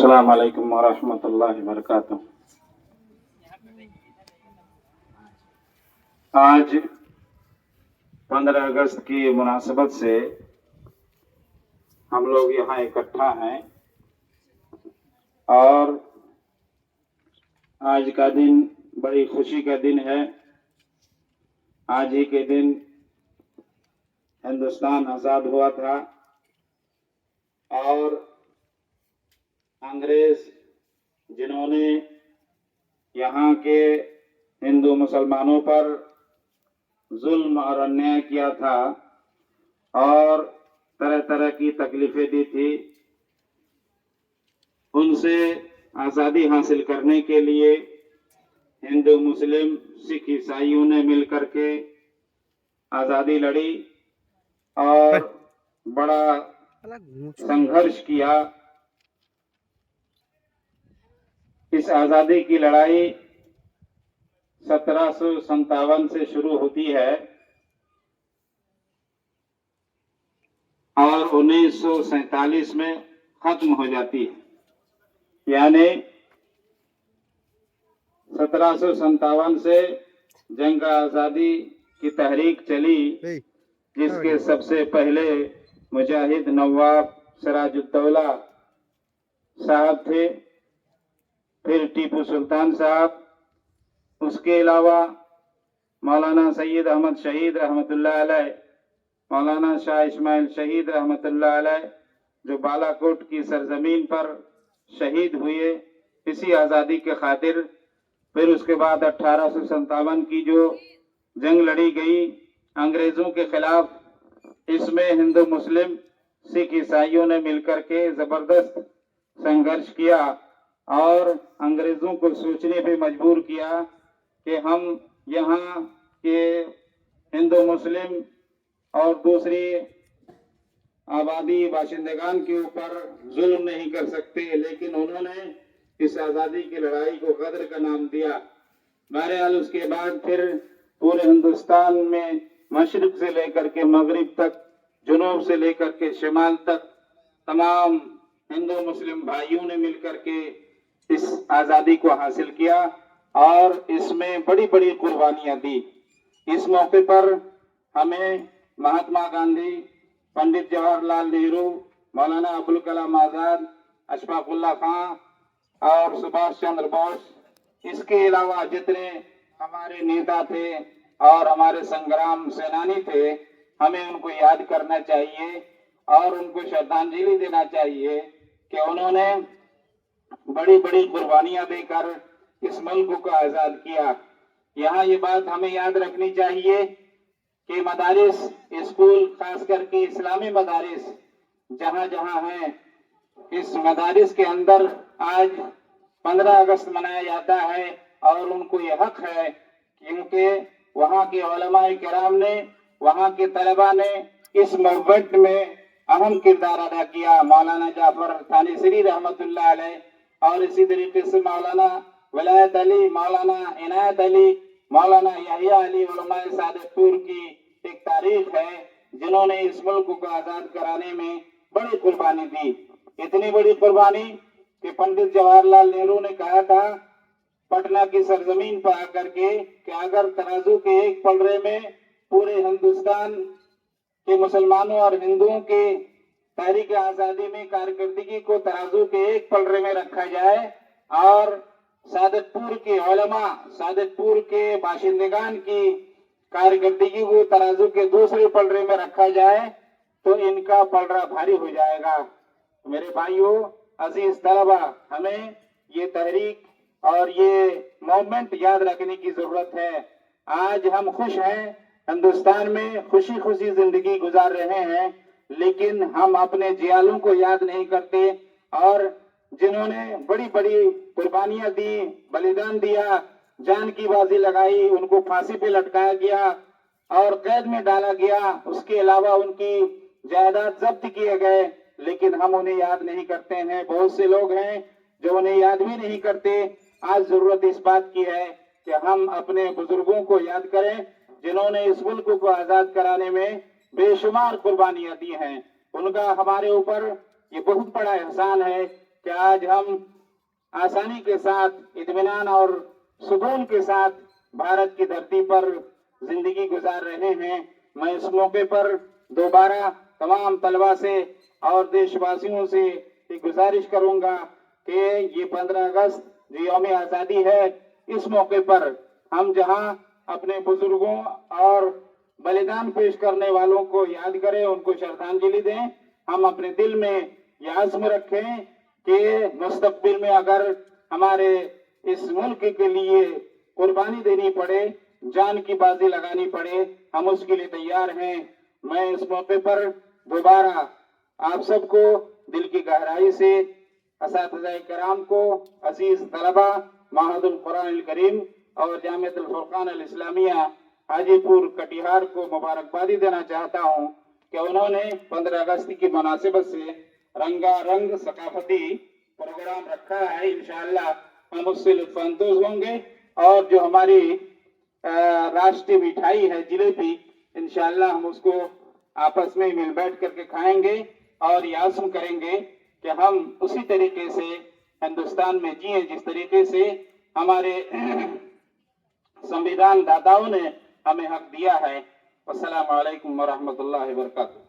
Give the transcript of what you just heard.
अस्सलाम वालेकुम वरहमतुल्लाहि वबरकातुह। आज 15 अगस्त की मुनासबत से हम लोग यहाँ इकट्ठा हैं और आज का दिन बड़ी खुशी का दिन है। आज ही के दिन हिंदुस्तान आज़ाद हुआ था और अंग्रेज जिन्होंने यहाँ के हिंदू मुसलमानों पर जुल्म और अन्याय किया था और तरह तरह की तकलीफें दी थी, उनसे आज़ादी हासिल करने के लिए हिंदू मुस्लिम सिख ईसाइयों ने मिलकर के आज़ादी लड़ी और बड़ा संघर्ष किया। इस आज़ादी की लड़ाई 1757 से शुरू होती है और 1947 में खत्म हो जाती है। यानी 1757 से जंग आज़ादी की तहरीक चली, जिसके सबसे पहले मुजाहिद नवाब सिराजुद्दौला साहब थे, फिर टीपू सुल्तान साहब, उसके अलावा मौलाना सैयद अहमद शहीद रहमतुल्लाह अलैह, मौलाना शाह इस्माइल शहीद रहमतुल्लाह अलैह, जो बालाकोट की सरजमीन पर शहीद हुए इसी आज़ादी के खातिर। फिर उसके बाद 1857 की जो जंग लड़ी गई अंग्रेज़ों के खिलाफ, इसमें हिंदू मुस्लिम सिख ईसाइयों ने मिलकर के ज़बरदस्त संघर्ष किया और अंग्रेज़ों को सोचने पे मजबूर किया कि हम यहाँ के हिंदू मुस्लिम और दूसरी आबादी बाशिंदगान के ऊपर जुल्म नहीं कर सकते, लेकिन उन्होंने इस आज़ादी की लड़ाई को गदर का नाम दिया। बहरहाल उसके बाद फिर पूरे हिंदुस्तान में मशरिक से लेकर के मगरिब तक, जुनूब से लेकर के शिमाल तक तमाम हिंदू मुस्लिम भाइयों ने मिलकर के इस आज़ादी को हासिल किया और इसमें बड़ी बड़ी कुर्बानियां दी। इस मौके पर हमें महात्मा गांधी, पंडित जवाहरलाल नेहरू, मौलाना अबुल कलाम आज़ाद, अशफाकुल्लाह खां और सुभाष चंद्र बोस, इसके अलावा जितने हमारे नेता थे और हमारे संग्राम सेनानी थे, हमें उनको याद करना चाहिए और उनको श्रद्धांजलि देना चाहिए कि उन्होंने बड़ी बड़ी कुर्बानियां देकर इस मुल्क को आज़ाद किया। यहाँ ये बात हमें याद रखनी चाहिए कि मदारिस, स्कूल, खास करके इस्लामी मदारिस जहाँ जहाँ हैं, इस मदारिस के अंदर आज 15 अगस्त मनाया जाता है और उनको ये हक है क्योंकि वहाँ के उलमाए किराम ने, वहाँ के तलबा ने इस मूवमेंट में अहम किरदार अदा किया। मौलाना जाफर थानेसरी रहमतुल्लाह अलैह और इसी तरीके से मौलाना वलायत अली, मौलाना इनायत अली, मौलाना यहिया अली उलमाए सादतपुर की एक तारीख है जिन्होंने इस मुल्क को आज़ाद कराने में बड़ी कुर्बानी दी। इतनी बड़ी कुर्बानी कि पंडित जवाहरलाल नेहरू ने कहा था पटना की सरजमीन पर आकर के कि अगर तराजू के एक पलड़े में पूरे हिंदुस्तान के मुसलमानों और हिंदुओं के तहरीक आज़ादी में कारकर्दगी को तराजू के एक पलड़े में रखा जाए और सादतपुर के उलमा, सादतपुर के बाशिंदगान की कारकर्दगी को तराजू के दूसरे पलड़े में रखा जाए तो इनका पलड़ा भारी हो जाएगा। मेरे भाइयों, अजीज तलबा, हमें ये तहरीक और ये मूवमेंट याद रखने की जरूरत है। आज हम खुश हैं, हिंदुस्तान में खुशी खुशी जिंदगी गुजार रहे हैं, लेकिन हम अपने जियालों को याद नहीं करते और जिन्होंने बड़ी बड़ी कुर्बानियां दी, बलिदान दिया, जान की बाजी लगाई, उनको फांसी पे लटकाया गया और कैद में डाला गया। उसके अलावा उनकी जायदाद जब्त किए गए, लेकिन हम उन्हें याद नहीं करते हैं। बहुत से लोग हैं जो उन्हें याद भी नहीं करते। आज जरूरत इस बात की है कि हम अपने बुजुर्गों को याद करें जिन्होंने इस मुल्क को आजाद कराने में बेशुमार कुर्बानियां दी हैं। उनका हमारे ऊपर ये बहुत बड़ा एहसान है کہ آج ہم آسانی کے ساتھ اطمینان اور سکون کے ساتھ بھارت کی دھرتی پر زندگی گزار رہے ہیں۔ میں اس موقع پر دوبارہ تمام طلباء سے اور دیش واسیوں سے ایک گزارش کروں گا کہ یہ 15 اگست جو یوم آزادی ہے، اس موقع پر ہم جہاں اپنے بزرگوں اور بلیدان پیش کرنے والوں کو یاد کریں، ان کو شردھانجلی دیں، ہم اپنے دل میں یہ عزم رکھیں کہ مستقبل میں اگر ہمارے اس ملک کے لیے قربانی دینی پڑے، جان کی بازی لگانی پڑے، ہم اس کے لیے تیار ہیں۔ میں اس موقع پر دوبارہ آپ سب کو دل کی گہرائی سے، اساتذہ کرام کو، عزیز طلبہ، معہد القرآن الکریم اور جامعۃ الفرقان الاسلامیہ حاجی پور کٹیہار کو مبارکبادی دینا چاہتا ہوں کہ انہوں نے 15 اگست کی مناسبت سے رنگا رنگ ثقافتی پروگرام رکھا ہے۔ انشاءاللہ ہم اس سے لطف اندوز ہوں گے، اور جو ہماری راشٹری مٹھائی ہے جلیبی، انشاءاللہ ہم اس کو آپس میں مل بیٹھ کر کے کھائیں گے اور یہ عزم کریں گے کہ ہم اسی طریقے سے ہندوستان میں جئیں جس طریقے سے ہمارے سنویدھان داتاؤں نے ہمیں حق دیا ہے۔ السلام علیکم ورحمۃ اللہ وبرکاتہ۔